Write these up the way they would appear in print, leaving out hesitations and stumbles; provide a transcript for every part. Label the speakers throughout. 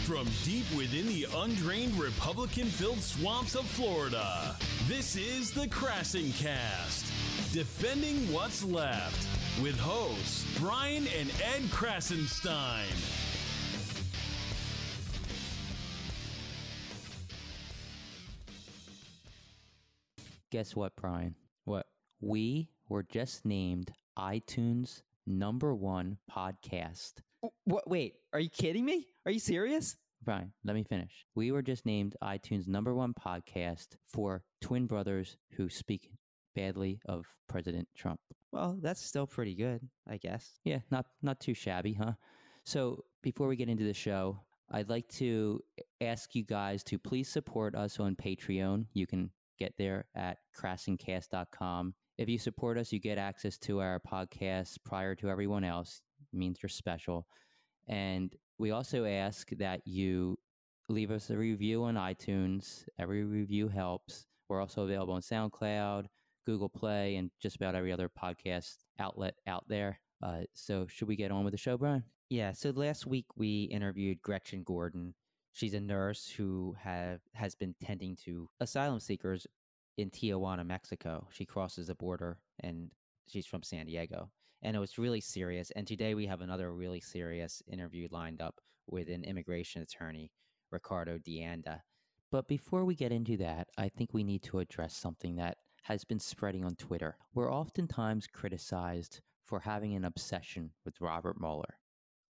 Speaker 1: From deep within the undrained Republican-filled swamps of Florida, this is the KrassenCast, defending what's left, with hosts Brian and Ed Krassenstein.
Speaker 2: Guess what, Brian?
Speaker 3: What?
Speaker 2: We were just named iTunes #1 podcast.
Speaker 3: What? Wait, are you kidding me? Are you serious?
Speaker 2: Brian, let me finish. We were just named iTunes #1 podcast for twin brothers who speak badly of President Trump.
Speaker 3: Well, that's still pretty good, I guess.
Speaker 2: Yeah, not too shabby, huh? So before we get into the show, I'd like to ask you guys to please support us on Patreon. You can get there at KrassenCast.com. If you support us, you get access to our podcast prior to everyone else. It means you're special. And we also ask that you leave us a review on iTunes. Every review helps. We're also available on Soundcloud, Google Play, and just about every other podcast outlet out there. So should we get on with the show, Brian?
Speaker 3: Yeah, so last week we interviewed Gretchen Gordon. She's a nurse who has been tending to asylum seekers in Tijuana, Mexico. She crosses the border, and she's from San Diego. And it was really serious. And today we have another really serious interview lined up with an immigration attorney, Ricardo de Anda.
Speaker 2: But before we get into that, I think we need to address something that has been spreading on Twitter. We're oftentimes criticized for having an obsession with Robert Mueller.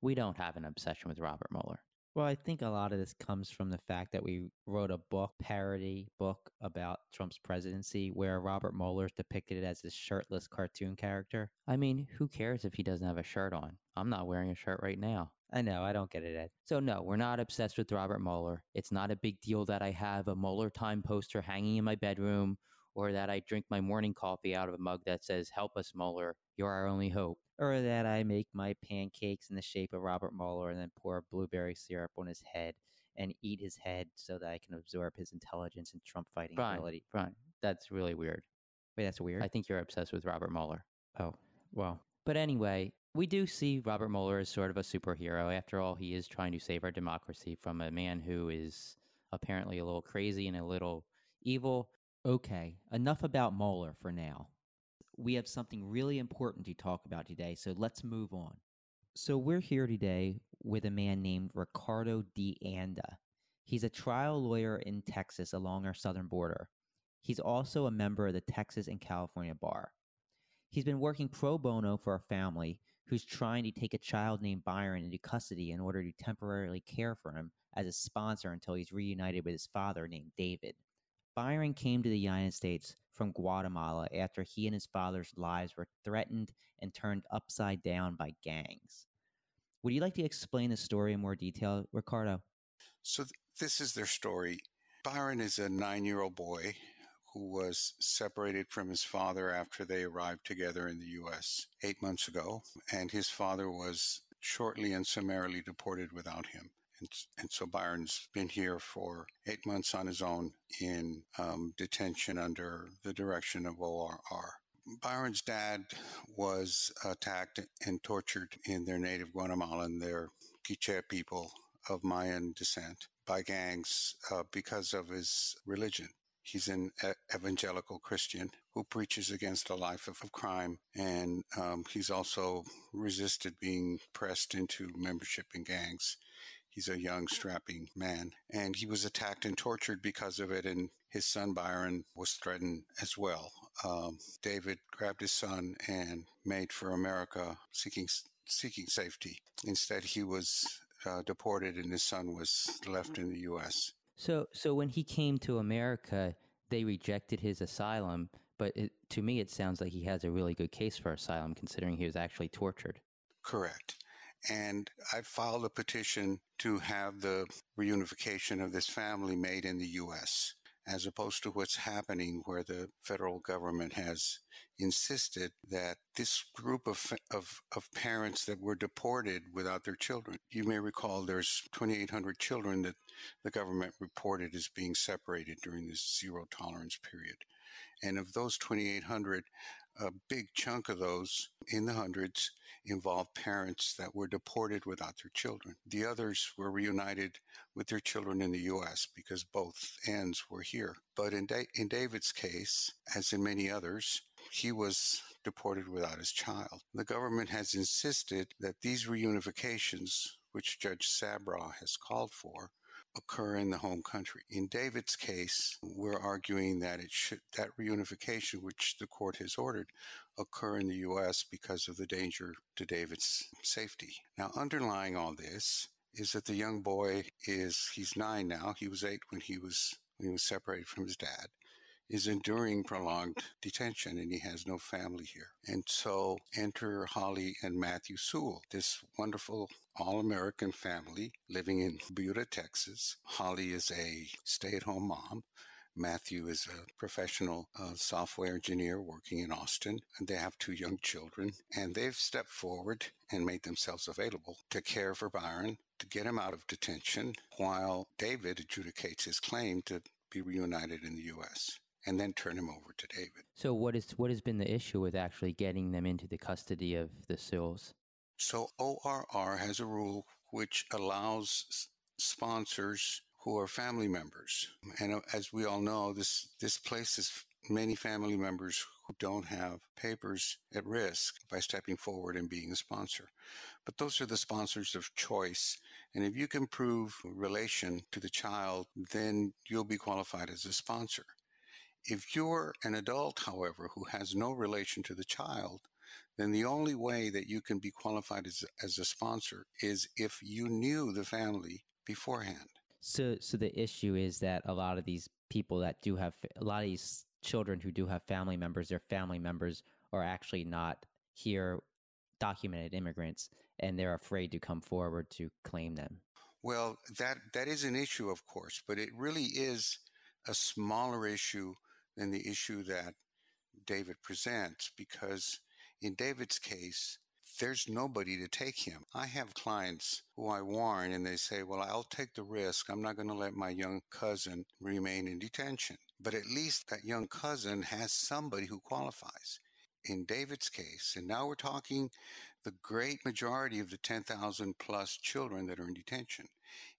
Speaker 2: We don't have an obsession with Robert Mueller.
Speaker 3: Well, I think a lot of this comes from the fact that we wrote a parody book about Trump's presidency where Robert Mueller is depicted as this shirtless cartoon character.
Speaker 2: I mean, who cares if he doesn't have a shirt on? I'm not wearing a shirt right now.
Speaker 3: I know, I don't get it, Ed.
Speaker 2: So no, we're not obsessed with Robert Mueller. It's not a big deal that I have a Mueller time poster hanging in my bedroom or that I drink my morning coffee out of a mug that says, "Help us, Mueller, you're our only hope."
Speaker 3: Or that I make my pancakes in the shape of Robert Mueller and then pour blueberry syrup on his head and eat his head so that I can absorb his intelligence and Trump fighting ability.
Speaker 2: Brian, that's really weird.
Speaker 3: Wait, that's weird?
Speaker 2: I think you're obsessed with Robert Mueller.
Speaker 3: Oh, well.
Speaker 2: But anyway, we do see Robert Mueller as sort of a superhero. After all, he is trying to save our democracy from a man who is apparently a little crazy and a little evil.
Speaker 3: Okay, enough about Mueller for now. We have something really important to talk about today, so let's move on. So we're here today with a man named Ricardo de Anda. He's a trial lawyer in Texas along our southern border. He's also a member of the Texas and California bar. He's been working pro bono for a family who's trying to take a child named Byron into custody in order to temporarily care for him as a sponsor until he's reunited with his father named David. Byron came to the United States from Guatemala after he and his father's lives were threatened and turned upside down by gangs. Would you like to explain the story in more detail, Ricardo?
Speaker 4: So this is their story. Byron is a 9-year-old boy who was separated from his father after they arrived together in the U.S. 8 months ago, and his father was shortly and summarily deported without him. And so Byron's been here for 8 months on his own in detention under the direction of ORR. Byron's dad was attacked and tortured in their native Guatemala and their Quiche people of Mayan descent by gangs because of his religion. He's an evangelical Christian who preaches against a life of crime, and he's also resisted being pressed into membership in gangs. He's a young, strapping man, and he was attacked and tortured because of it, and his son Byron was threatened as well. David grabbed his son and made for America, seeking safety. Instead, he was deported, and his son was left in the U.S.
Speaker 2: So when he came to America, they rejected his asylum, but to me it sounds like he has a really good case for asylum, considering he was actually tortured.
Speaker 4: Correct. And I filed a petition to have the reunification of this family made in the U.S., as opposed to what's happening where the federal government has insisted that this group of parents that were deported without their children. You may recall there's 2,800 children that the government reported as being separated during this zero tolerance period. And of those 2,800, a big chunk of those, in the hundreds, involved parents that were deported without their children. The others were reunited with their children in the U.S. because both ends were here. But in David's case, as in many others, he was deported without his child. The government has insisted that these reunifications, which Judge Sabra has called for, occur in the home country. In David's case, we're arguing that that reunification, which the court has ordered, occur in the U.S. because of the danger to David's safety. Now, underlying all this is that the young boy he's 9 now. He was 8 when he was separated from his dad, is enduring prolonged detention, and he has no family here. And so enter Holly and Matthew Sewell, this wonderful all-American family living in Buda, Texas. Holly is a stay-at-home mom. Matthew is a professional software engineer working in Austin, and they have 2 young children. And they've stepped forward and made themselves available to care for Byron, to get him out of detention, while David adjudicates his claim to be reunited in the U.S., and then turn him over to David.
Speaker 2: So what has been the issue with actually getting them into the custody of the Sewells?
Speaker 4: So ORR has a rule which allows sponsors who are family members. And as we all know, this places many family members who don't have papers at risk by stepping forward and being a sponsor. But those are the sponsors of choice. And if you can prove relation to the child, then you'll be qualified as a sponsor. If you're an adult, however, who has no relation to the child, then the only way that you can be qualified as a sponsor is if you knew the family beforehand.
Speaker 2: So the issue is that a lot of these people that do have, a lot of these children who do have family members, their family members are actually not here documented immigrants, and they're afraid to come forward to claim them.
Speaker 4: Well, that is an issue, of course, but it really is a smaller issue than the issue that David presents, because in David's case, there's nobody to take him. I have clients who I warn, and they say, well, I'll take the risk. I'm not going to let my young cousin remain in detention. But at least that young cousin has somebody who qualifies. In David's case, and now we're talking the great majority of the 10,000 plus children that are in detention.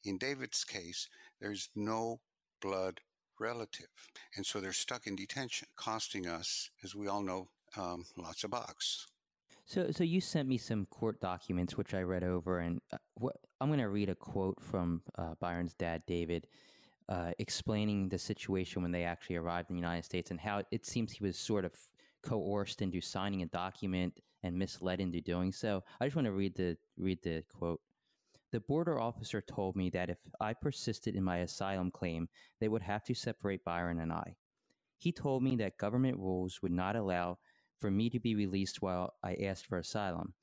Speaker 4: In David's case, there's no blood relative. And so they're stuck in detention, costing us, as we all know, lots of bucks.
Speaker 2: So you sent me some court documents, which I read over, and I'm going to read a quote from Byron's dad, David, explaining the situation when they actually arrived in the United States and how it seems he was sort of coerced into signing a document and misled into doing so. I just want to read the quote. The border officer told me that if I persisted in my asylum claim, they would have to separate Byron and I. He told me that government rules would not allow for me to be released while I asked for asylum,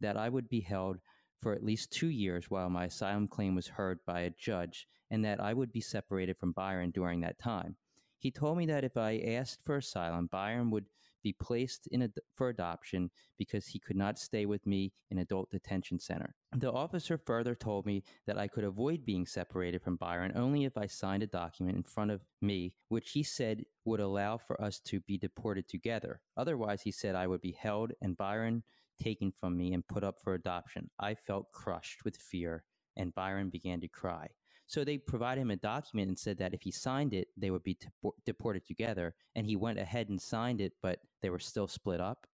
Speaker 2: that I would be held for at least 2 years while my asylum claim was heard by a judge, and that I would be separated from Byron during that time. He told me that if I asked for asylum, Byron would be placed for adoption because he could not stay with me in adult detention center. The officer further told me that I could avoid being separated from Byron only if I signed a document in front of me, which he said would allow for us to be deported together. Otherwise, he said I would be held and Byron taken from me and put up for adoption. I felt crushed with fear, and Byron began to cry. So they provided him a document and said that if he signed it, they would be deported together. And he went ahead and signed it, but they were still split up?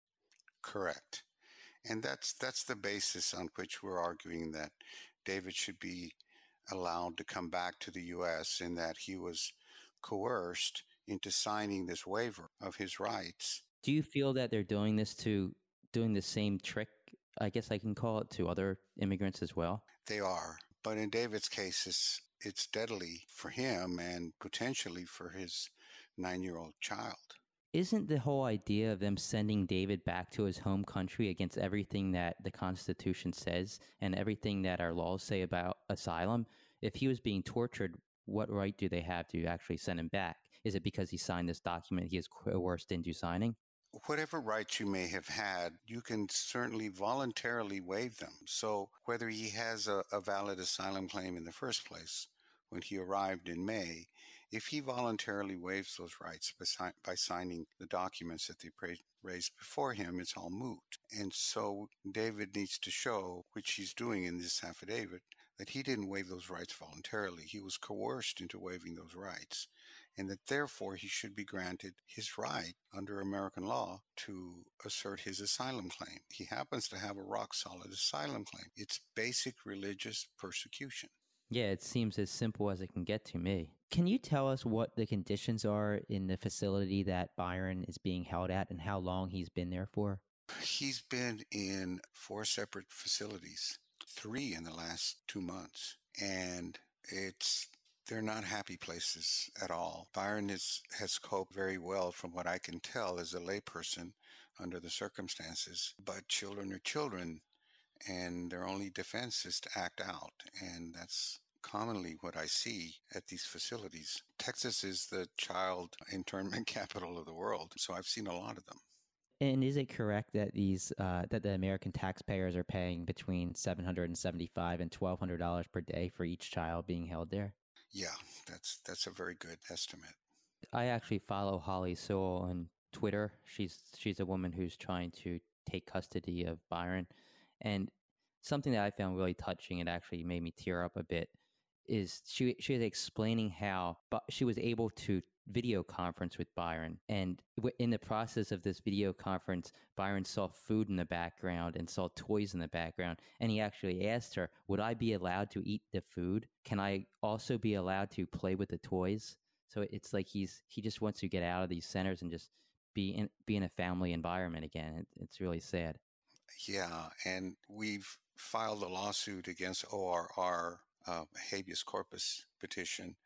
Speaker 4: Correct. And that's the basis on which we're arguing that David should be allowed to come back to the U.S. in that he was coerced into signing this waiver of his rights.
Speaker 2: Do you feel that they're doing the same trick, I guess I can call it, to other immigrants as well?
Speaker 4: They are. But in David's case, it's deadly for him and potentially for his 9-year-old child.
Speaker 2: Isn't the whole idea of them sending David back to his home country against everything that the Constitution says and everything that our laws say about asylum? If he was being tortured, what right do they have to actually send him back? Is it because he signed this document he is coerced into signing?
Speaker 4: Whatever rights you may have had, you can certainly voluntarily waive them. So whether he has a valid asylum claim in the first place, when he arrived in May, if he voluntarily waives those rights by signing the documents that they raised before him, it's all moot. And so David needs to show, which he's doing in this affidavit, that he didn't waive those rights voluntarily. He was coerced into waiving those rights, and that therefore he should be granted his right under American law to assert his asylum claim. He happens to have a rock-solid asylum claim. It's basic religious persecution.
Speaker 2: Yeah, it seems as simple as it can get to me.
Speaker 3: Can you tell us what the conditions are in the facility that Byron is being held at and how long he's been there for?
Speaker 4: He's been in 4 separate facilities, 3 in the last 2 months, and they're not happy places at all. Byron has coped very well from what I can tell as a layperson under the circumstances, but children are children, and their only defense is to act out, and that's commonly what I see at these facilities. Texas is the child internment capital of the world, so I've seen a lot of them.
Speaker 3: And is it correct that that the American taxpayers are paying between $775 and $1,200 per day for each child being held there?
Speaker 4: Yeah, that's a very good estimate.
Speaker 2: I actually follow Holly Sewell on Twitter. She's a woman who's trying to take custody of Byron. And something that I found really touching, it actually made me tear up a bit, is she was explaining how she was able to video conference with Byron. And in the process of this video conference, Byron saw food in the background and saw toys in the background. And he actually asked her, would I be allowed to eat the food? Can I also be allowed to play with the toys? So it's like he just wants to get out of these centers and just be in a family environment again. It's really sad.
Speaker 4: Yeah, and we've filed a lawsuit against ORR, habeas corpus petition,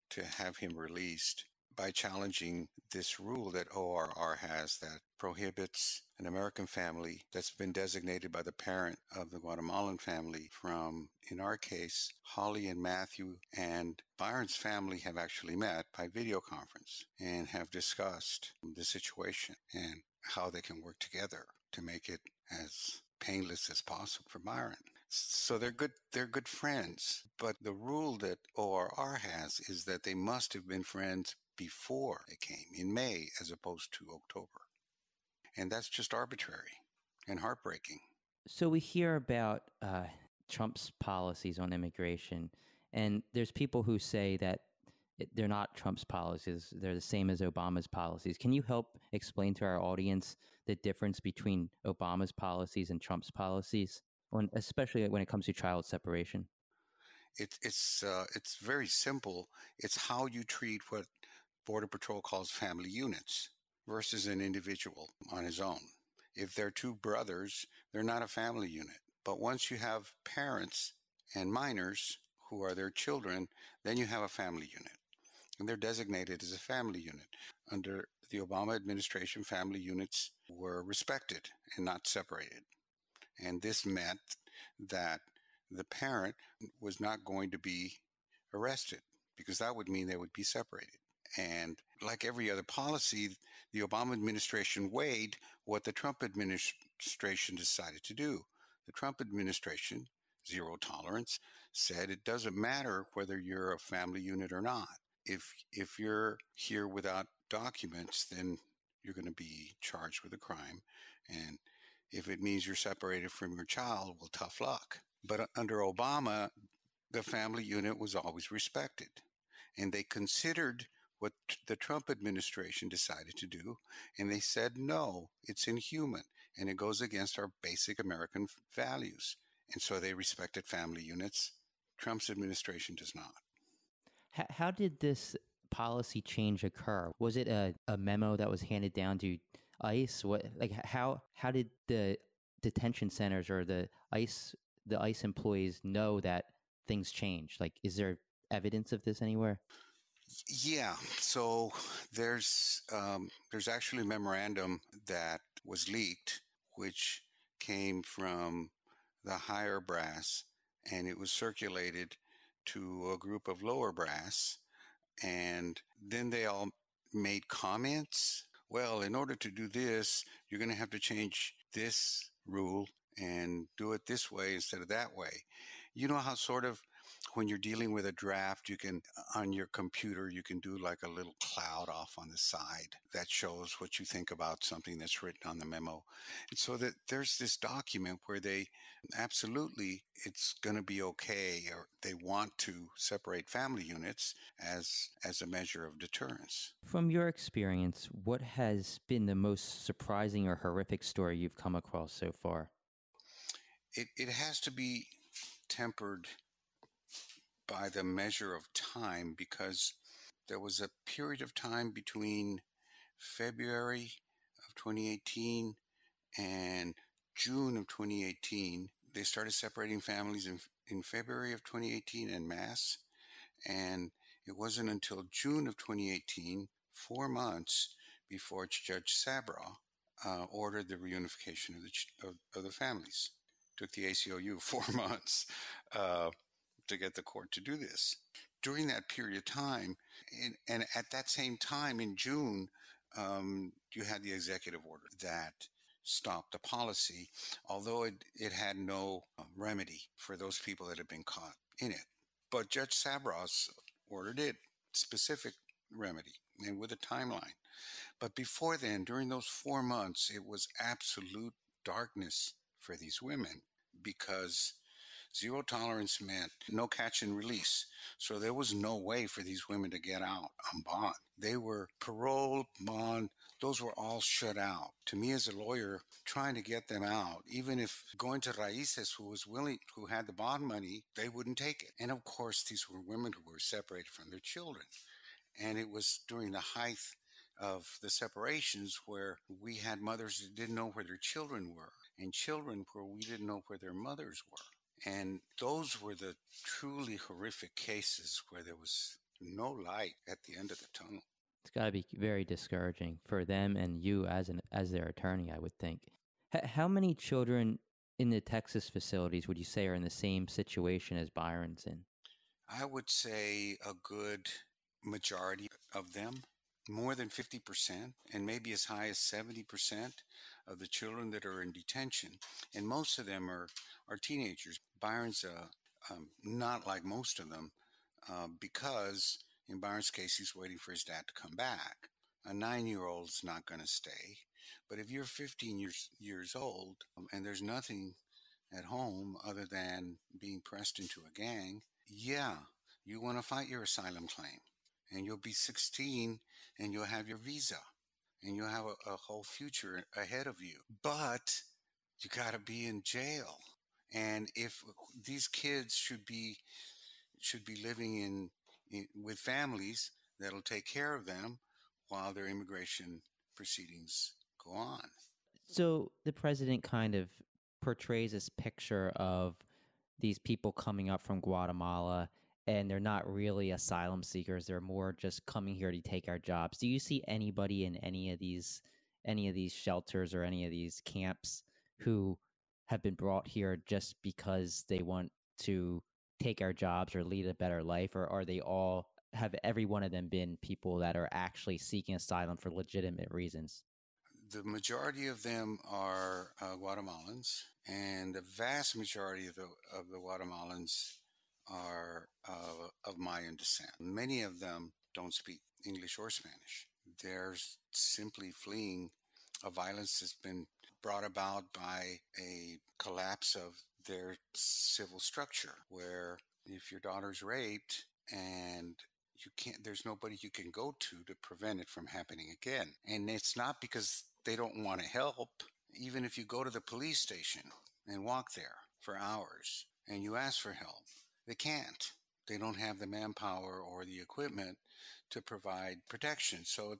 Speaker 4: to have him released by challenging this rule that ORR has that prohibits an American family that's been designated by the parent of the Guatemalan family from, in our case, Holly and Matthew and Byron's family have actually met by video conference and have discussed the situation and how they can work together to make it as painless as possible for Byron. So they're good friends, but the rule that ORR has is that they must have been friends before they came in May as opposed to October. And that's just arbitrary and heartbreaking.
Speaker 2: So we hear about Trump's policies on immigration, and there's people who say that they're not Trump's policies. They're the same as Obama's policies. Can you help explain to our audience the difference between Obama's policies and Trump's policies, especially when it comes to child separation?
Speaker 4: It's very simple. It's how you treat what Border Patrol calls family units versus an individual on his own. If they're 2 brothers, they're not a family unit. But once you have parents and minors who are their children, then you have a family unit. And they're designated as a family unit. Under the Obama administration, family units were respected and not separated. And this meant that the parent was not going to be arrested because that would mean they would be separated. And like every other policy, the Obama administration weighed what the Trump administration decided to do. The Trump administration, zero tolerance, said it doesn't matter whether you're a family unit or not. If you're here without documents, then you're going to be charged with a crime. And if it means you're separated from your child, well, tough luck. But under Obama, the family unit was always respected. And they considered what the Trump administration decided to do, and they said, no, it's inhuman, and it goes against our basic American values. And so they respected family units. Trump's administration does not.
Speaker 2: How did this policy change occur? Was it a memo that was handed down to ICE? How did the detention centers or the ICE employees know that things changed? Like, is there evidence of this anywhere?
Speaker 4: Yeah, so there's actually a memorandum that was leaked, which came from the higher brass, and it was circulated to a group of lower brass, and then they all made comments. Well, in order to do this, you're going to have to change this rule and do it this way instead of that way. You know how sort of when you're dealing with a draft, you can, on your computer, you can do like a little cloud off on the side that shows what you think about something that's written on the memo. And so that there's this document where they absolutely, it's going to be okay, or they want to separate family units as a measure of deterrence.
Speaker 2: From your experience, what has been the most surprising or horrific story you've come across so far?
Speaker 4: It has to be tempered by the measure of time, because there was a period of time between February of 2018 and June of 2018. They started separating families in February of 2018 en masse, and it wasn't until June of 2018, 4 months before Judge Sabra ordered the reunification of the families. Took the ACLU 4 months to get the court to do this. During that period of time, and at that same time in June, you had the executive order that stopped the policy, although it had no remedy for those people that had been caught in it. But Judge Sabras ordered it, specific remedy, and with a timeline. But before then, during those 4 months, it was absolute darkness for these women, because zero tolerance meant no catch and release. So there was no way for these women to get out on bond. They were parole, bond, those were all shut out. To me as a lawyer, trying to get them out, even if going to Raices, who had the bond money, they wouldn't take it. And of course, these were women who were separated from their children. And it was during the height of the separations where we had mothers that didn't know where their children were, and children where we didn't know where their mothers were. And those were the truly horrific cases where there was no light at the end of the tunnel.
Speaker 2: It's got to be very discouraging for them and you as their attorney, I would think. How many children in the Texas facilities would you say are in the same situation as Byron's in?
Speaker 4: I would say a good majority of them, more than 50%, and maybe as high as 70% of the children that are in detention. And most of them are teenagers. Byron's not like most of them, because in Byron's case, he's waiting for his dad to come back. A 9-year-old's not going to stay. But if you're 15 years old and there's nothing at home other than being pressed into a gang, yeah, you want to fight your asylum claim. And you'll be 16 and you'll have your visa and you'll have a whole future ahead of you. But you got to be in jail. And if these kids should be living with families that'll take care of them while their immigration proceedings go on.
Speaker 3: So the president kind of portrays this picture of these people coming up from Guatemala, and they're not really asylum seekers. They're more just coming here to take our jobs. Do you see anybody in any of these shelters or any of these camps who have been brought here just because they want to take our jobs or lead a better life? Or are they all, have every one of them been people that are actually seeking asylum for legitimate reasons?
Speaker 4: The majority of them are Guatemalans, and the vast majority of the Guatemalans are of Mayan descent. Many of them don't speak English or Spanish. They're simply fleeing a violence that's been brought about by a collapse of their civil structure, where if your daughter's raped and there's nobody you can go to prevent it from happening again. And it's not because they don't want to help. Even if you go to the police station and walk there for hours and you ask for help, they can't. They don't have the manpower or the equipment to provide protection. So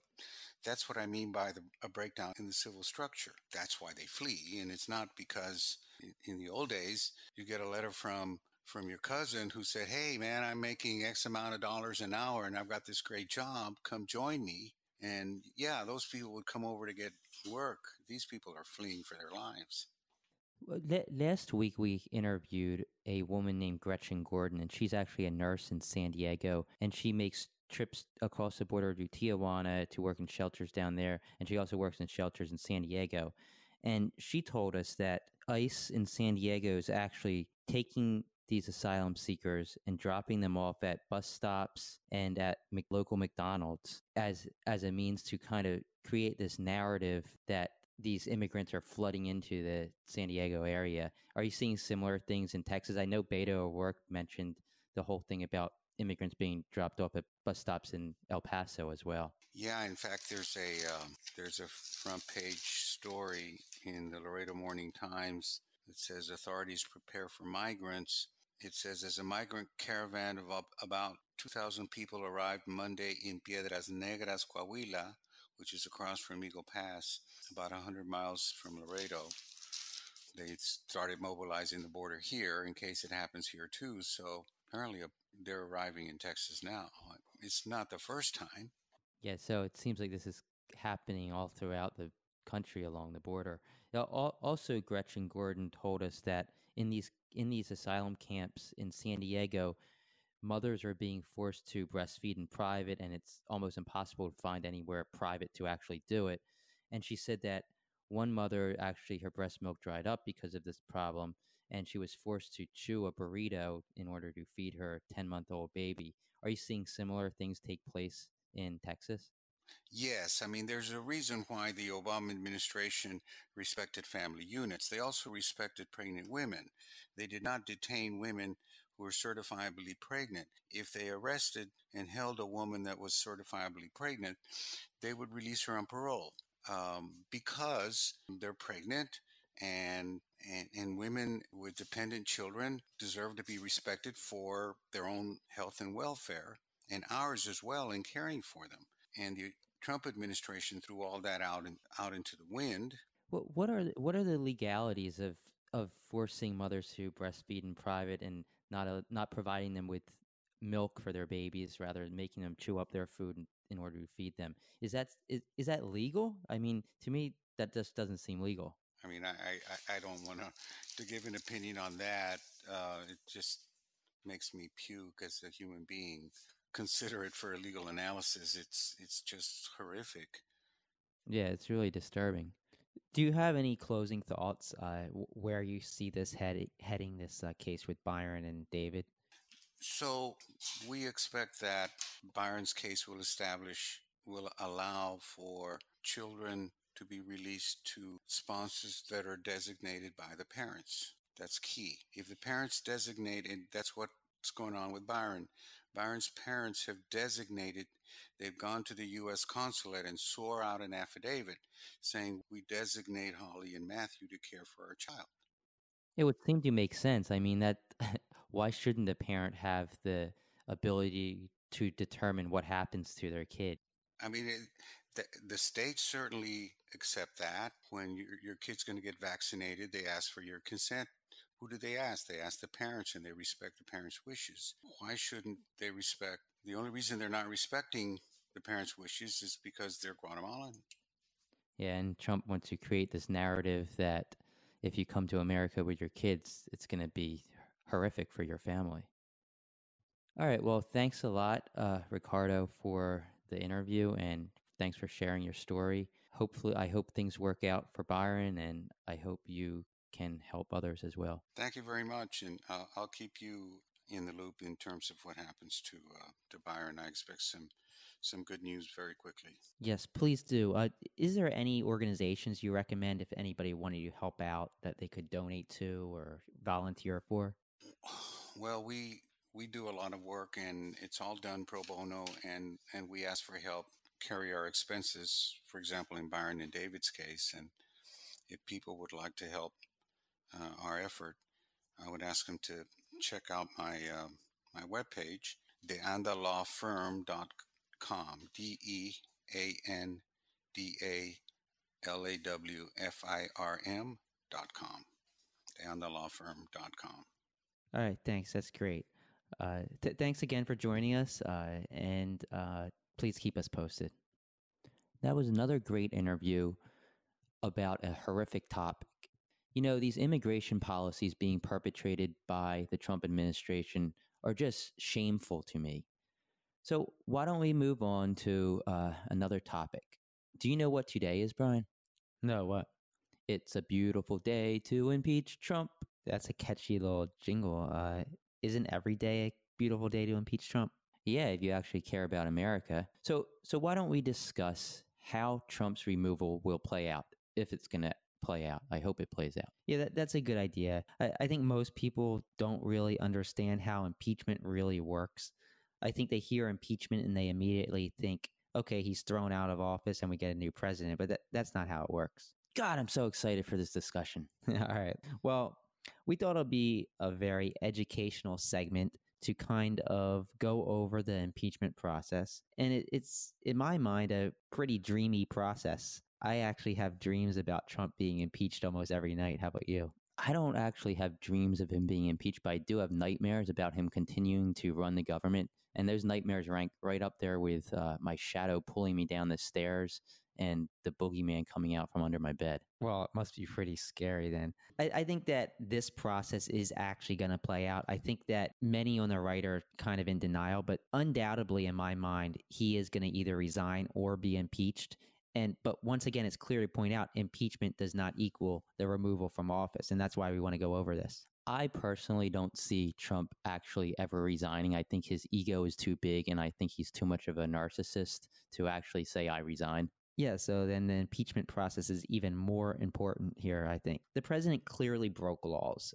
Speaker 4: that's what I mean by a breakdown in the civil structure. That's why they flee. And it's not because in the old days, you get a letter from your cousin who said, hey, man, I'm making X amount of dollars an hour and I've got this great job. Come join me. And yeah, those people would come over to get work. These people are fleeing for their lives.
Speaker 2: Last week, we interviewed a woman named Gretchen Gordon, and she's actually a nurse in San Diego, and she makes trips across the border to Tijuana to work in shelters down there, and she also works in shelters in San Diego. And she told us that ICE in San Diego is actually taking these asylum seekers and dropping them off at bus stops and at local McDonald's as a means to kind of create this narrative that these immigrants are flooding into the San Diego area. Are you seeing similar things in Texas? I know Beto O'Rourke mentioned the whole thing about immigrants being dropped off at bus stops in El Paso as well.
Speaker 4: Yeah, in fact, there's a front page story in the Laredo Morning Times that says authorities prepare for migrants. It says as a migrant caravan of about 2,000 people arrived Monday in Piedras Negras, Coahuila, which is across from Eagle Pass, about 100 miles from Laredo. They started mobilizing the border here in case it happens here too. So apparently they're arriving in Texas now. It's not the first time.
Speaker 2: Yeah, so it seems like this is happening all throughout the country along the border. Also, Gretchen Gordon told us that in these asylum camps in San Diego, mothers are being forced to breastfeed in private, and it's almost impossible to find anywhere private to actually do it. And she said that one mother, actually, her breast milk dried up because of this problem, and she was forced to chew a burrito in order to feed her 10-month-old baby. Are you seeing similar things take place in Texas?
Speaker 4: Yes, I mean, there's a reason why the Obama administration respected family units. They also respected pregnant women. They did not detain women who were certifiably pregnant. If they arrested and held a woman that was certifiably pregnant, they would release her on parole because they're pregnant and women with dependent children deserve to be respected for their own health and welfare and ours as well in caring for them. And the Trump administration threw all that out into the wind.
Speaker 2: What are the legalities of forcing mothers to breastfeed in private and not providing them with milk for their babies, rather than making them chew up their food in order to feed them? Is that legal? I mean, to me, that just doesn't seem legal.
Speaker 4: I mean, I don't want to give an opinion on that. It just makes me puke as a human being. Consider it for a legal analysis. It's just horrific.
Speaker 2: Yeah, it's really disturbing. Do you have any closing thoughts
Speaker 3: Where you see this heading, this case with Byron and David?
Speaker 4: So we expect that Byron's case will allow for children to be released to sponsors that are designated by the parents. That's key. If the parents designated, that's what's going on with Byron. Byron's parents have designated, they've gone to the U.S. consulate and swore out an affidavit saying, we designate Holly and Matthew to care for our child.
Speaker 2: It would seem to make sense. I mean, that why shouldn't the parent have the ability to determine what happens to their kid?
Speaker 4: I mean, the states certainly accept that. When your kid's going to get vaccinated, they ask for your consent. Who do they ask? They ask the parents, and they respect the parents' wishes. Why shouldn't they respect? The only reason they're not respecting the parents' wishes is because they're Guatemalan.
Speaker 2: Yeah, and Trump wants to create this narrative that if you come to America with your kids, it's going to be horrific for your family. All right. Well, thanks a lot, Ricardo, for the interview, and thanks for sharing your story. Hopefully, I hope things work out for Byron, and I hope you can help others as well.
Speaker 4: Thank you very much, and I'll keep you in the loop in terms of what happens to Byron. I expect some good news very quickly.
Speaker 3: Yes, please do. Is there any organizations you recommend if anybody wanted to help out that they could donate to or volunteer for?
Speaker 4: Well, we do a lot of work, and it's all done pro bono, and we ask for help carry our expenses, for example, in Byron and David's case. And if people would like to help our effort, I would ask them to check out my webpage, deandalawfirm.com, deandalawfirm.com, deandalawfirm.com.
Speaker 3: All right, thanks. That's great. Thanks again for joining us, and please keep us posted.
Speaker 2: That was another great interview about a horrific topic. You know, these immigration policies being perpetrated by the Trump administration are just shameful to me. So why don't we move on to another topic? Do you know what today is, Brian?
Speaker 3: No, what?
Speaker 2: It's a beautiful day to impeach Trump.
Speaker 3: That's a catchy little jingle. Isn't every day a beautiful day to impeach Trump?
Speaker 2: Yeah, if you actually care about America. So why don't we discuss how Trump's removal will play out, if it's going to play out? I hope it plays out.
Speaker 3: Yeah, that's a good idea. I think most people don't really understand how impeachment really works. I think they hear impeachment and they immediately think, okay, he's thrown out of office and we get a new president, but that's not how it works.
Speaker 2: God, I'm so excited for this discussion.
Speaker 3: All right. Well, we thought it'd be a very educational segment to kind of go over the impeachment process. And it's, in my mind, a pretty dreamy process. I actually have dreams about Trump being impeached almost every night. How about you?
Speaker 2: I don't actually have dreams of him being impeached, but I do have nightmares about him continuing to run the government. And those nightmares rank right up there with my shadow pulling me down the stairs and the boogeyman coming out from under my bed.
Speaker 3: Well, it must be pretty scary then. I think that this process is actually going to play out. I think that many on the right are kind of in denial, but undoubtedly in my mind, he is going to either resign or be impeached. But once again, it's clear to point out impeachment does not equal the removal from office. And that's why we want to go over this.
Speaker 2: I personally don't see Trump actually ever resigning. I think his ego is too big, and I think he's too much of a narcissist to actually say, I resign.
Speaker 3: Yeah, so then the impeachment process is even more important here, I think. The president clearly broke laws.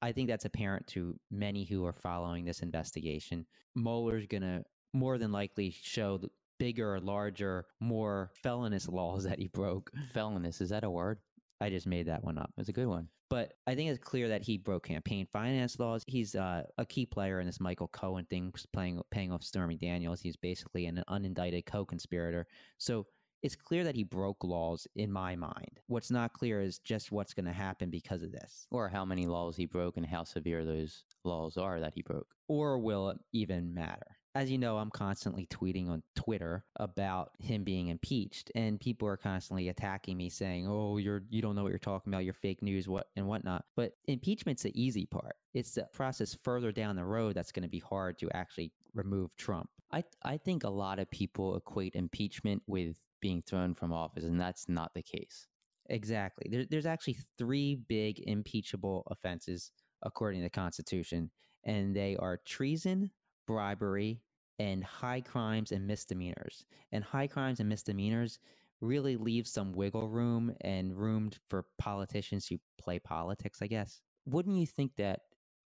Speaker 3: I think that's apparent to many who are following this investigation. Mueller's going to more than likely show the bigger, larger, more felonious laws that he broke.
Speaker 2: Felonious, is that a word?
Speaker 3: I just made that one up.
Speaker 2: It's a good one.
Speaker 3: But I think it's clear that he broke campaign finance laws. He's a key player in this Michael Cohen thing, paying off Stormy Daniels. He's basically an unindicted co-conspirator. So it's clear that he broke laws in my mind. What's not clear is just what's going to happen because of this.
Speaker 2: Or how many laws he broke and how severe those laws are that he broke.
Speaker 3: Or will it even matter? As you know, I'm constantly tweeting on Twitter about him being impeached, and people are constantly attacking me saying, oh, you don't know what you're talking about, you're fake news, and whatnot. But impeachment's the easy part. It's the process further down the road that's going to be hard to actually remove Trump.
Speaker 2: I think a lot of people equate impeachment with being thrown from office, and that's not the case.
Speaker 3: Exactly. There's actually 3 big impeachable offenses according to the Constitution, and they are treason, bribery, and high crimes and misdemeanors. And high crimes and misdemeanors really leave some wiggle room and room for politicians who play politics, I guess.
Speaker 2: Wouldn't you think that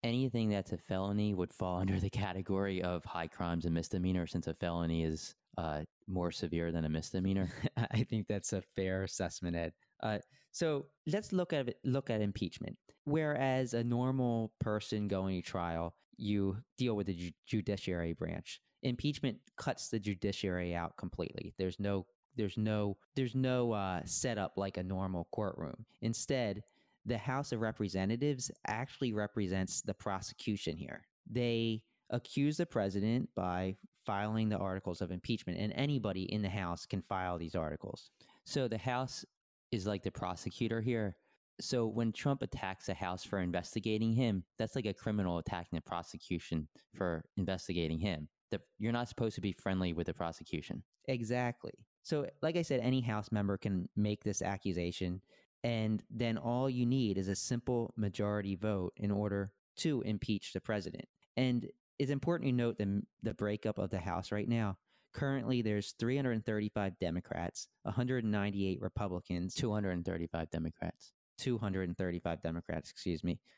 Speaker 2: anything that's a felony would fall under the category of high crimes and misdemeanors, since a felony is more severe than a misdemeanor?
Speaker 3: I think that's a fair assessment, Ed. So let's look at impeachment. Whereas a normal person going to trial, you deal with the judiciary branch. Impeachment cuts the judiciary out completely. There's no setup like a normal courtroom. Instead, the House of Representatives actually represents the prosecution here. They accuse the president by filing the articles of impeachment, and anybody in the House can file these articles.
Speaker 2: So the House is like the prosecutor here. So when Trump attacks the House for investigating him, that's like a criminal attacking the prosecution for investigating him. You're not supposed to be friendly with the prosecution.
Speaker 3: Exactly. So like I said, any House member can make this accusation, and then all you need is a simple majority vote in order to impeach the president. And it's important to note the breakup of the House right now. Currently, there's 335 Democrats, 198 Republicans.
Speaker 2: 235 Democrats.
Speaker 3: 235 Democrats,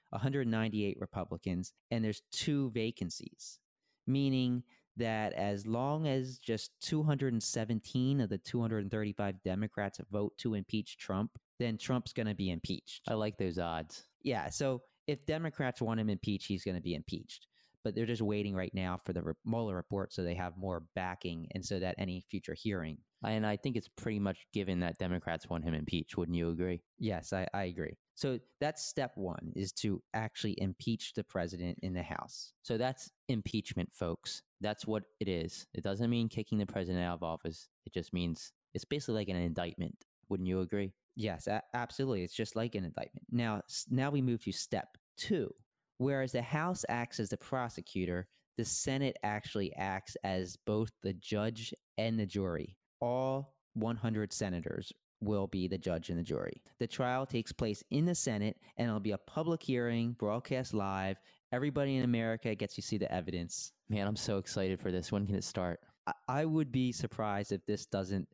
Speaker 3: 198 Republicans, and there's 2 vacancies, meaning that as long as just 217 of the 235 Democrats vote to impeach Trump, then Trump's going to be impeached.
Speaker 2: I like those odds.
Speaker 3: Yeah, so if Democrats want him impeached, he's going to be impeached. But they're just waiting right now for the Mueller report so they have more backing and so that any future hearing.
Speaker 2: And I think it's pretty much given that Democrats want him impeached. Wouldn't you agree?
Speaker 3: Yes, I agree. So that's step 1, is to actually impeach the president in the House.
Speaker 2: So that's impeachment, folks. That's what it is. It doesn't mean kicking the president out of office. It just means it's basically like an indictment. Wouldn't you agree?
Speaker 3: Yes, absolutely. It's just like an indictment. Now we move to step 2. Whereas the House acts as the prosecutor, the Senate actually acts as both the judge and the jury. All 100 senators will be the judge and the jury. The trial takes place in the Senate, and it'll be a public hearing, broadcast live. Everybody in America gets to see the evidence.
Speaker 2: Man, I'm so excited for this. When can it start?
Speaker 3: I would be surprised if this doesn't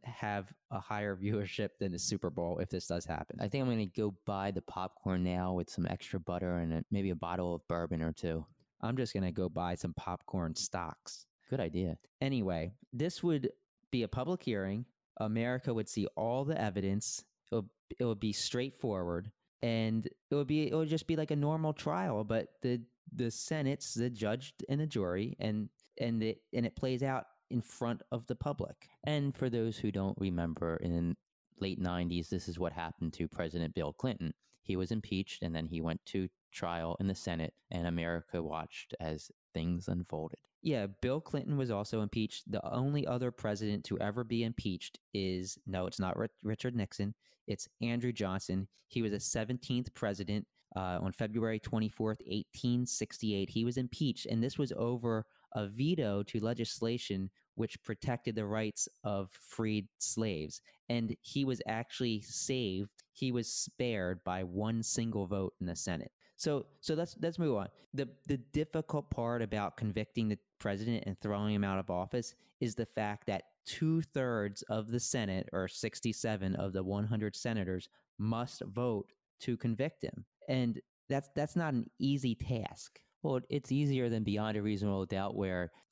Speaker 3: have a higher viewership than the Super Bowl if this does happen.
Speaker 2: I think I'm going to go buy the popcorn now with some extra butter and maybe a bottle of bourbon or two.
Speaker 3: I'm just going to go buy some popcorn stocks.
Speaker 2: Good idea.
Speaker 3: Anyway, this would be a public hearing. America would see all the evidence. It would be straightforward, and it would just be like a normal trial, but the Senate's the judge and the jury, and it plays out in front of the public.
Speaker 2: And for those who don't remember, in the late 90s, this is what happened to President Bill Clinton. He was impeached, and then he went to trial in the Senate, and America watched as things unfolded.
Speaker 3: Yeah, Bill Clinton was also impeached. The only other president to ever be impeached it's not Richard Nixon. It's Andrew Johnson. He was the 17th president on February 24th, 1868. He was impeached, and this was over a veto to legislation which protected the rights of freed slaves. And he was actually saved. He was spared by one single vote in the Senate. So let's move on. The difficult part about convicting the president and throwing him out of office is the fact that 2/3 of the Senate, or 67 of the 100 senators, must vote to convict him. And that's not an easy task.
Speaker 2: Well, it's easier than beyond a reasonable doubt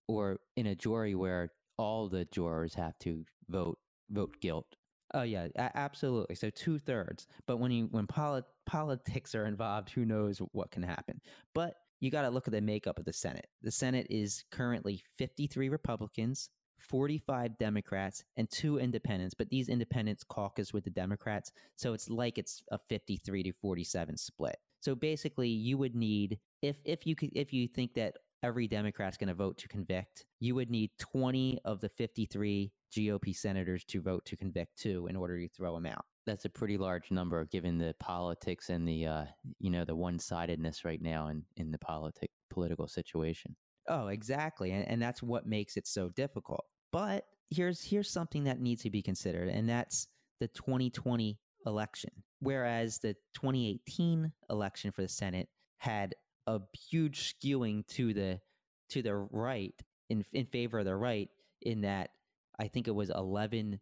Speaker 2: or in a jury where all the jurors have to vote guilt.
Speaker 3: Oh yeah, absolutely. So 2/3. But when politics are involved, who knows what can happen? But you got to look at the makeup of the Senate. The Senate is currently 53 Republicans, 45 Democrats, and 2 independents. But these independents caucus with the Democrats, so it's a 53-47 split. So basically, you would need, if you think that every Democrat's going to vote to convict, you would need 20 of the 53 GOP senators to vote to convict too in order to throw him out.
Speaker 2: That's a pretty large number given the politics and the the one-sidedness right now in the political situation.
Speaker 3: Oh, exactly. And that's what makes it so difficult. But here's something that needs to be considered, and that's the 2020 election. Whereas the 2018 election for the Senate had a huge skewing to the right, in favor of the right, in that I think it was 11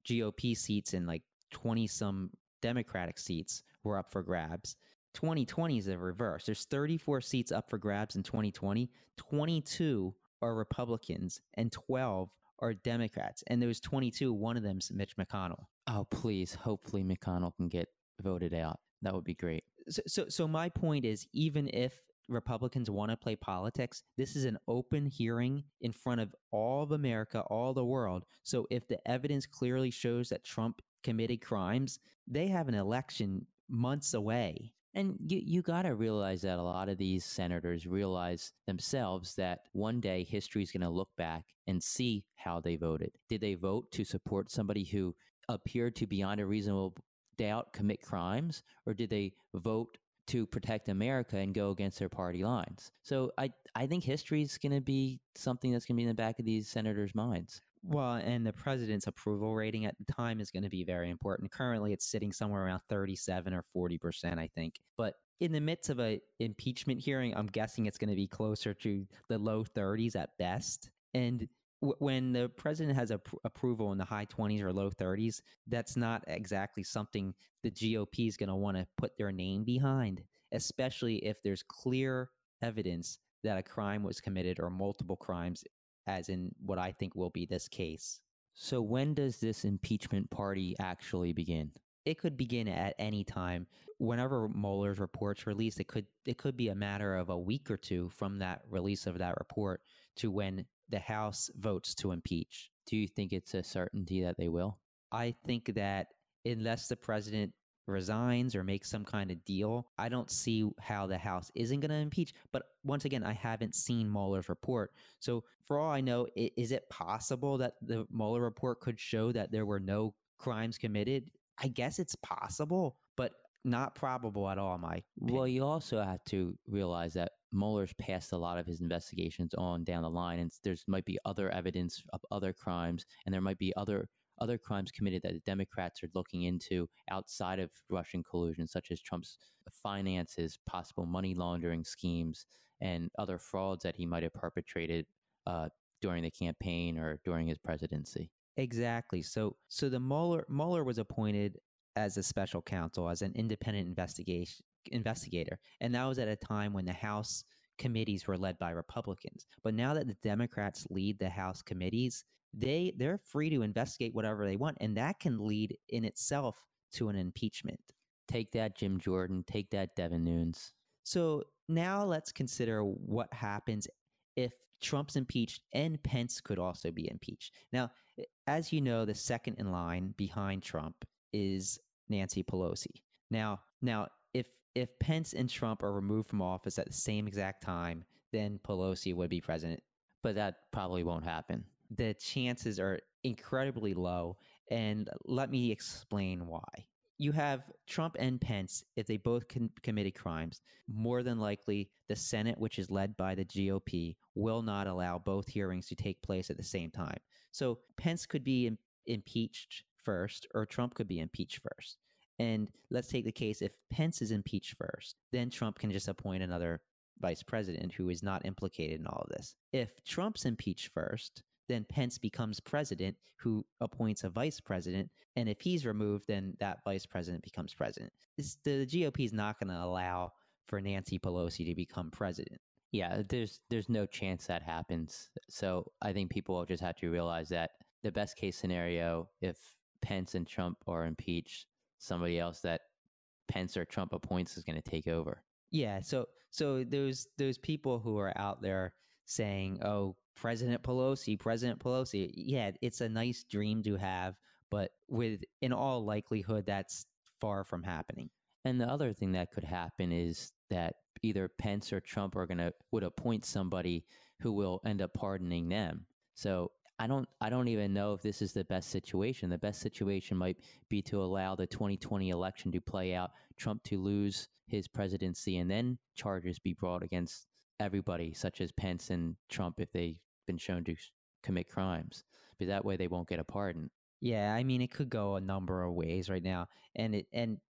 Speaker 3: GOP seats and like 20 some Democratic seats were up for grabs. 2020 is the reverse. There's 34 seats up for grabs in 2020. 22 are Republicans and 12 are Democrats. And those 22, one of them's Mitch McConnell.
Speaker 2: Oh, please. Hopefully McConnell can get voted out. That would be great.
Speaker 3: So my point is, even if Republicans want to play politics, this is an open hearing in front of all of America, all the world. So if the evidence clearly shows that Trump committed crimes, they have an election months away.
Speaker 2: And you got to realize that a lot of these senators realize themselves that one day history is going to look back and see how they voted. Did they vote to support somebody who appeared to, beyond a reasonable doubt, commit crimes? Or did they vote to protect America and go against their party lines? So I think history is going to be something that's going to be in the back of these senators' minds.
Speaker 3: Well, and the president's approval rating at the time is going to be very important. Currently, it's sitting somewhere around 37 or 40%, I think. But in the midst of an impeachment hearing, I'm guessing it's going to be closer to the low 30s at best. And when the president has approval in the high 20s or low 30s, that's not exactly something the GOP is going to want to put their name behind, especially if there's clear evidence that a crime was committed or multiple crimes, as in what I think will be this case.
Speaker 2: So when does this impeachment party actually begin?
Speaker 3: It could begin at any time. Whenever Mueller's report's released, it could be a matter of a week or two from that release of that report to when the House votes to impeach.
Speaker 2: Do you think it's a certainty that they will?
Speaker 3: I think that unless the president resigns or makes some kind of deal, I don't see how the House isn't going to impeach. But once again, I haven't seen Mueller's report. So for all I know, is it possible that the Mueller report could show that there were no crimes committed? I guess it's possible, but not probable at all, Mike.
Speaker 2: Well, you also have to realize that Mueller's passed a lot of his investigations on down the line, and there might be other evidence of other crimes, and there might be other other crimes committed that the Democrats are looking into outside of Russian collusion, such as Trump's finances, possible money laundering schemes, and other frauds that he might have perpetrated during the campaign or during his presidency.
Speaker 3: Exactly. So the Mueller was appointed as a special counsel, as an independent investigator, and that was at a time when the House committees were led by Republicans. But now that the Democrats lead the House committees, they're free to investigate whatever they want, and that can lead in itself to an impeachment.
Speaker 2: Take that, Jim Jordan. Take that, Devin Nunes.
Speaker 3: So now let's consider what happens if Trump's impeached and Pence could also be impeached. Now, as you know, the second in line behind Trump is Nancy Pelosi. Now, if Pence and Trump are removed from office at the same exact time, then Pelosi would be president.
Speaker 2: But that probably won't happen.
Speaker 3: The chances are incredibly low, and let me explain why. You have Trump and Pence, if they both committed crimes, more than likely the Senate, which is led by the GOP, will not allow both hearings to take place at the same time. So Pence could be impeached first, or Trump could be impeached first. And let's take the case if Pence is impeached first, then Trump can just appoint another vice president who is not implicated in all of this. If Trump's impeached first, then Pence becomes president, who appoints a vice president. And if he's removed, then that vice president becomes president. The GOP is not going to allow for Nancy Pelosi to become president.
Speaker 2: Yeah, there's no chance that happens. So I think people will just have to realize that the best case scenario, if Pence and Trump are impeached, somebody else that Pence or Trump appoints is going to take over.
Speaker 3: Yeah, so those people who are out there saying, "Oh, President Pelosi." Yeah, it's a nice dream to have, but in all likelihood, that's far from happening.
Speaker 2: And the other thing that could happen is that either Pence or Trump would appoint somebody who will end up pardoning them. So I don't even know if this is the best situation. The best situation might be to allow the 2020 election to play out, Trump to lose his presidency, and then charges be brought against everybody, such as Pence and Trump, if they've been shown to commit crimes. But that way they won't get a pardon.
Speaker 3: Yeah, I mean, it could go a number of ways right now. And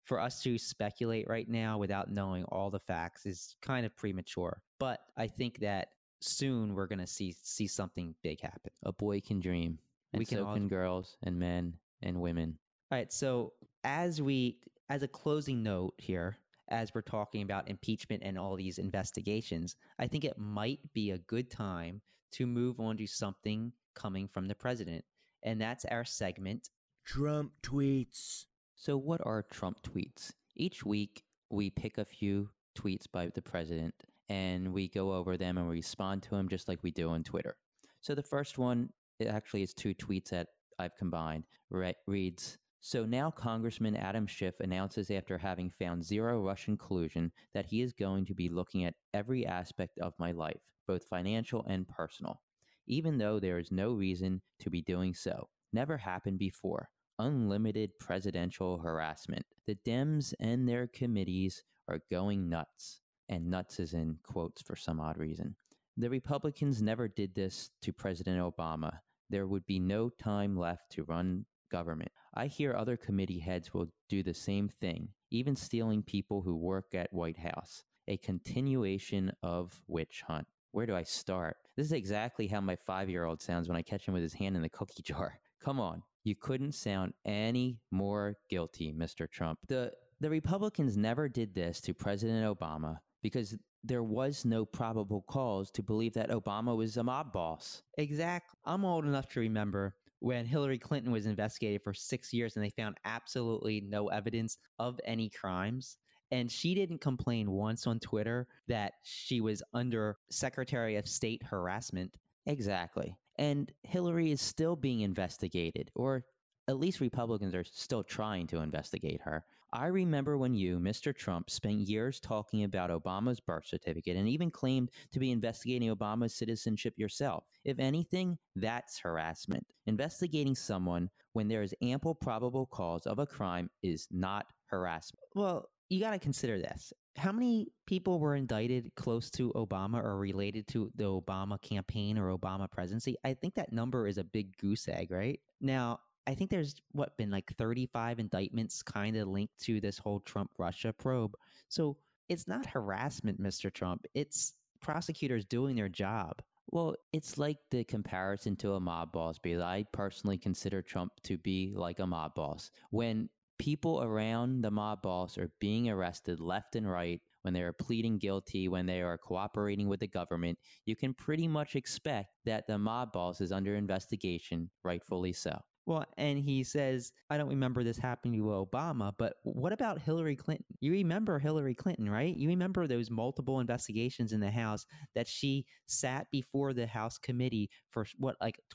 Speaker 3: for us to speculate right now without knowing all the facts is kind of premature. But I think that soon we're going to see something big happen.
Speaker 2: A boy can dream. And so can girls and men and women.
Speaker 3: All right, so as a closing note here, as we're talking about impeachment and all these investigations, I think it might be a good time to move on to something coming from the president. And that's our segment,
Speaker 5: Trump Tweets.
Speaker 2: So what are Trump tweets? Each week, we pick a few tweets by the president, and we go over them and we respond to them just like we do on Twitter. So the first one, it actually is two tweets that I've combined, reads, "So now Congressman Adam Schiff announces after having found zero Russian collusion that he is going to be looking at every aspect of my life, both financial and personal. Even though there is no reason to be doing so. Never happened before. Unlimited presidential harassment. The Dems and their committees are going nuts." And nuts is in quotes for some odd reason. "The Republicans never did this to President Obama. There would be no time left to run government. I hear other committee heads will do the same thing, even stealing people who work at White House. A continuation of witch hunt." Where do I start? This is exactly how my 5-year-old sounds when I catch him with his hand in the cookie jar. Come on, you couldn't sound any more guilty, Mr. Trump. The Republicans never did this to President Obama because there was no probable cause to believe that Obama was a mob boss.
Speaker 3: Exactly. I'm old enough to remember when Hillary Clinton was investigated for 6 years and they found absolutely no evidence of any crimes. And she didn't complain once on Twitter that she was under Secretary of State harassment.
Speaker 2: Exactly. And Hillary is still being investigated, or at least Republicans are still trying to investigate her. I remember when you, Mr. Trump, spent years talking about Obama's birth certificate and even claimed to be investigating Obama's citizenship yourself. If anything, that's harassment. Investigating someone when there is ample probable cause of a crime is not harassment.
Speaker 3: Well, you got to consider this. How many people were indicted close to Obama or related to the Obama campaign or Obama presidency? I think that number is a big goose egg, right? Now, I think there's been like 35 indictments kind of linked to this whole Trump-Russia probe. So it's not harassment, Mr. Trump. It's prosecutors doing their job.
Speaker 2: Well, it's like the comparison to a mob boss, because I personally consider Trump to be like a mob boss. When people around the mob boss are being arrested left and right, when they are pleading guilty, when they are cooperating with the government, you can pretty much expect that the mob boss is under investigation, rightfully so.
Speaker 3: Well, and he says, I don't remember this happening to Obama, but what about Hillary Clinton? You remember Hillary Clinton, right? You remember those multiple investigations in the House that she sat before the House committee for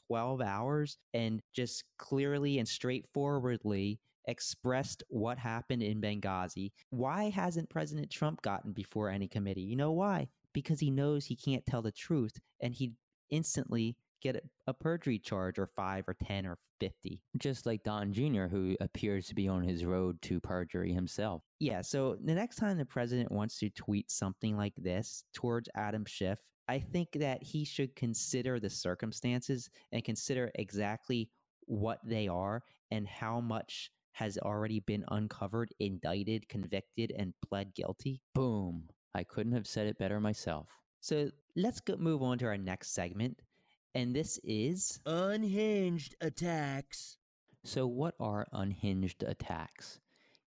Speaker 3: 12 hours and just clearly and straightforwardly expressed what happened in Benghazi. Why hasn't President Trump gotten before any committee? You know why? Because he knows he can't tell the truth, and he'd instantly get a perjury charge, or 5 or 10 or 50.
Speaker 2: Just like Don Jr., who appears to be on his road to perjury himself.
Speaker 3: Yeah, so the next time the president wants to tweet something like this towards Adam Schiff, I think that he should consider the circumstances and consider exactly what they are and how much has already been uncovered, indicted, convicted, and pled guilty.
Speaker 2: Boom. I couldn't have said it better myself.
Speaker 3: So let's move on to our next segment. And this is
Speaker 5: Unhinged attacks.
Speaker 2: So what are unhinged attacks?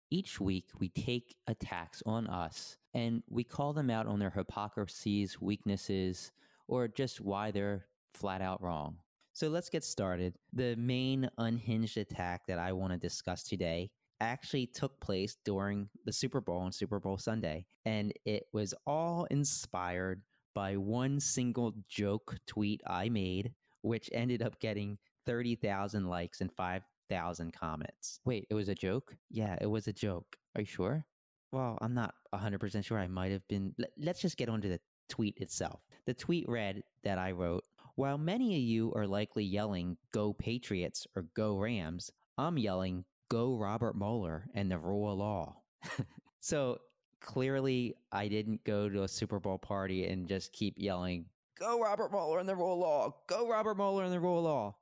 Speaker 2: Each week we take attacks on us and we call them out on their hypocrisies, weaknesses, or just why they're flat out wrong.
Speaker 3: So let's get started. The main unhinged attack that I want to discuss today actually took place during the Super Bowl on Super Bowl Sunday, and it was all inspired by one single joke tweet I made, which ended up getting 30,000 likes and 5,000 comments.
Speaker 2: Wait, it was a joke?
Speaker 3: Yeah, it was a joke.
Speaker 2: Are you sure?
Speaker 3: Well, I'm not 100% sure. I might have been. Let's just get onto the tweet itself. The tweet read that I wrote, while many of you are likely yelling, "Go Patriots" or "Go Rams," I'm yelling, "Go Robert Mueller and the rule of law." So clearly, I didn't go to a Super Bowl party and just keep yelling, "Go Robert Mueller and the rule of law! Go Robert Mueller and the rule of law!"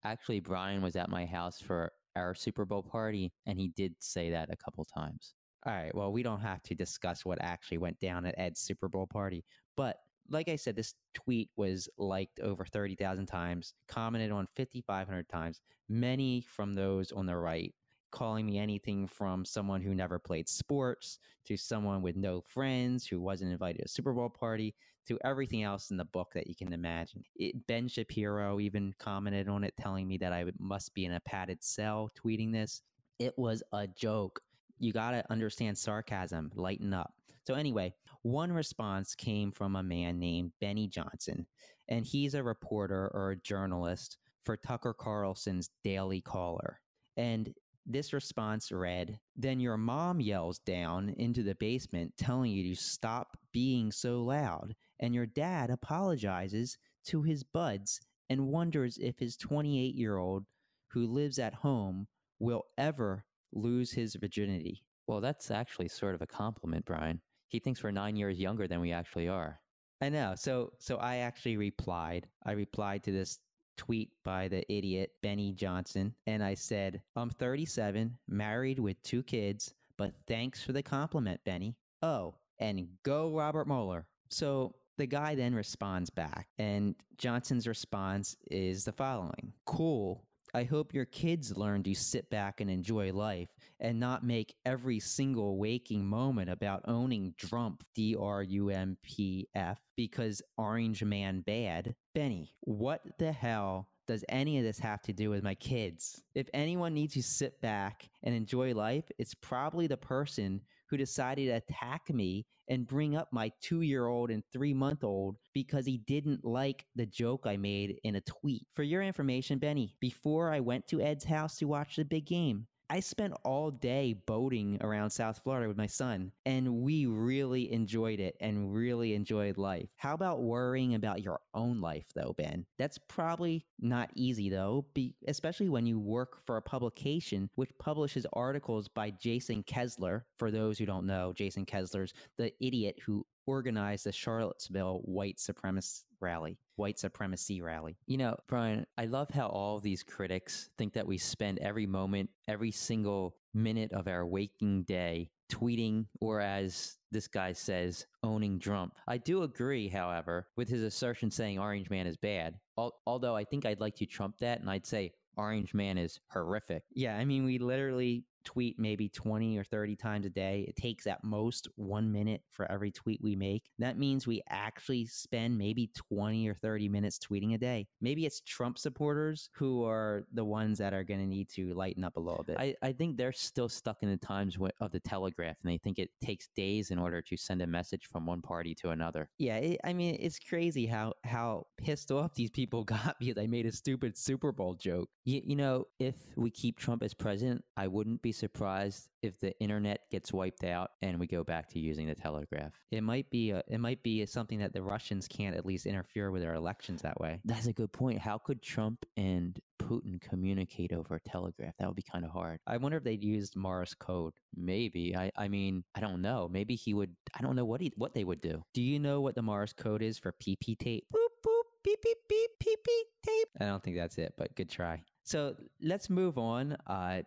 Speaker 2: Actually, Brian was at my house for our Super Bowl party, and he did say that a couple times.
Speaker 3: All right, well, we don't have to discuss what actually went down at Ed's Super Bowl party. But like I said, this tweet was liked over 30,000 times, commented on 5,500 times, many from those on the right, calling me anything from someone who never played sports to someone with no friends who wasn't invited to a Super Bowl party to everything else in the book that you can imagine. Ben Shapiro even commented on it, telling me that I must be in a padded cell tweeting this. It was a joke. You got to understand sarcasm. Lighten up. So anyway, one response came from a man named Benny Johnson, and he's a reporter or a journalist for Tucker Carlson's Daily Caller. And this response read, then your mom yells down into the basement telling you to stop being so loud, and your dad apologizes to his buds and wonders if his 28-year-old who lives at home will ever lose his virginity.
Speaker 2: Well, that's actually sort of a compliment, Brian. He thinks we're 9 years younger than we actually are.
Speaker 3: I know. So I actually replied. I replied to this tweet by the idiot Benny Johnson, and I said, I'm 37, married with 2 kids, but thanks for the compliment, Benny. Oh, and go Robert Mueller. So the guy then responds back, and Johnson's response is the following. Cool. I hope your kids learn to sit back and enjoy life and not make every single waking moment about owning Drumpf, D-R-U-M-P-F, because Orange Man bad. Benny, what the hell does any of this have to do with my kids? If anyone needs to sit back and enjoy life, it's probably the person who decided to attack me and bring up my 2-year-old and 3-month-old because he didn't like the joke I made in a tweet. For your information, Benny, before I went to Ed's house to watch the big game, I spent all day boating around South Florida with my son, and we really enjoyed it and really enjoyed life. How about worrying about your own life, though, Ben? That's probably not easy, though, especially when you work for a publication which publishes articles by Jason Kessler. For those who don't know, Jason Kessler's the idiot who organized the Charlottesville white supremacy rally.
Speaker 2: You know, Brian, I love how all of these critics think that we spend every moment, every single minute of our waking day tweeting, or as this guy says, owning Trump. I do agree, however, with his assertion saying Orange Man is bad, although I think I'd like to trump that, and I'd say Orange Man is horrific.
Speaker 3: Yeah, I mean, we literally tweet maybe 20 or 30 times a day. It takes at most 1 minute for every tweet we make. That means we actually spend maybe 20 or 30 minutes tweeting a day. Maybe it's Trump supporters who are the ones that are going to need to lighten up a little bit.
Speaker 2: I think they're still stuck in the times of the telegraph, and they think it takes days in order to send a message from one party to another.
Speaker 3: Yeah, I mean, it's crazy how pissed off these people got because I made a stupid Super Bowl joke.
Speaker 2: You know, if we keep Trump as president, I wouldn't be surprised if the internet gets wiped out and we go back to using the telegraph.
Speaker 3: It might be something that the Russians can't at least interfere with their elections that way.
Speaker 2: That's a good point. How could Trump and Putin communicate over a telegraph? That would be kind of hard.
Speaker 3: I wonder if they'd used Morse code.
Speaker 2: Maybe. I mean, I don't know. Maybe he would. I don't know what they would do.
Speaker 3: Do you know what the Morse code is for PP tape? Boop, boop, beep, beep, beep, PP tape. I don't think that's it, but good try. So let's move on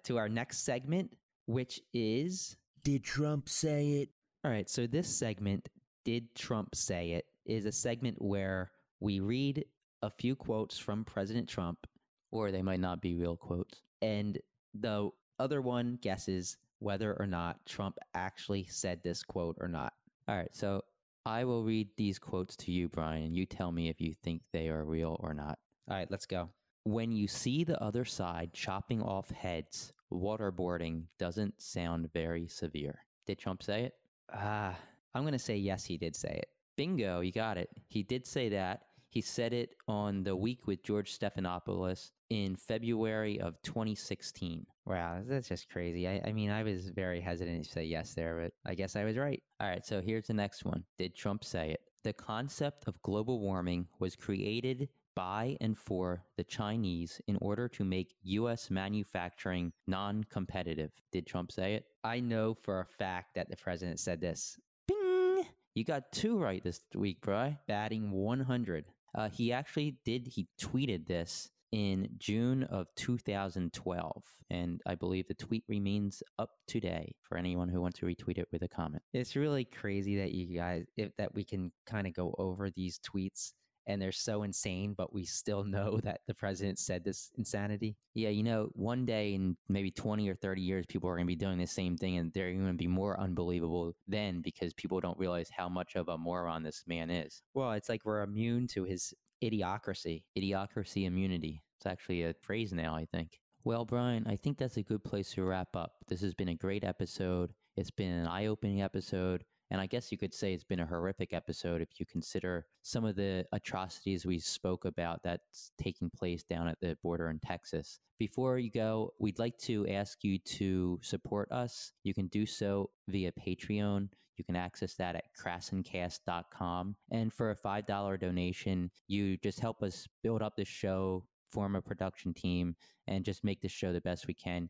Speaker 3: to our next segment, which is...
Speaker 5: Did Trump say it?
Speaker 3: All right, so this segment, Did Trump Say It, is a segment where we read a few quotes from President Trump.
Speaker 2: Or they might not be real quotes.
Speaker 3: And the other one guesses whether or not Trump actually said this quote or not.
Speaker 2: All right, so I will read these quotes to you, Brian. You tell me if you think they are real or not.
Speaker 3: All right, let's go.
Speaker 2: When you see the other side chopping off heads, waterboarding doesn't sound very severe. Did Trump say it?
Speaker 3: I'm going to say yes, he did say it.
Speaker 2: Bingo, you got it. He did say that. He said it on The Week with George Stephanopoulos in February of 2016.
Speaker 3: Wow, that's just crazy. I mean, I was very hesitant to say yes there, but I guess I was right.
Speaker 2: All right, so here's the next one. Did Trump say it? The concept of global warming was created by and for the Chinese in order to make U.S. manufacturing non-competitive. Did Trump say it?
Speaker 3: I know for a fact that the president said this.
Speaker 2: Bing! You got 2 right this week, bro.
Speaker 3: Batting 100.
Speaker 2: He actually did. He tweeted this in June of 2012, and I believe the tweet remains up today for anyone who wants to retweet it with a comment.
Speaker 3: It's really crazy that you guys, that we can kind of go over these tweets, and they're so insane, but we still know that the president said this insanity.
Speaker 2: Yeah, you know, one day in maybe 20 or 30 years, people are going to be doing the same thing, and they're going to be more unbelievable then because people don't realize how much of a moron this man is.
Speaker 3: Well, it's like we're immune to his idiocracy.
Speaker 2: Idiocracy immunity. It's actually a phrase now, I think. Well, Brian, I think that's a good place to wrap up. This has been a great episode. It's been an eye-opening episode. And I guess you could say it's been a horrific episode if you consider some of the atrocities we spoke about that's taking place down at the border in Texas. Before you go, we'd like to ask you to support us. You can do so via Patreon. You can access that at KrassenCast.com. And for a $5 donation, you just help us build up the show, form a production team, and just make the show the best we can.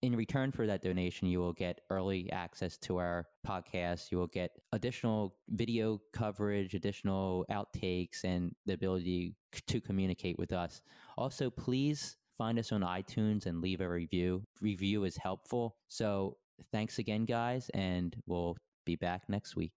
Speaker 2: In return for that donation, you will get early access to our podcast. You will get additional video coverage, additional outtakes, and the ability to communicate with us. Also, please find us on iTunes and leave a review. Review is helpful. So thanks again, guys, and we'll be back next week.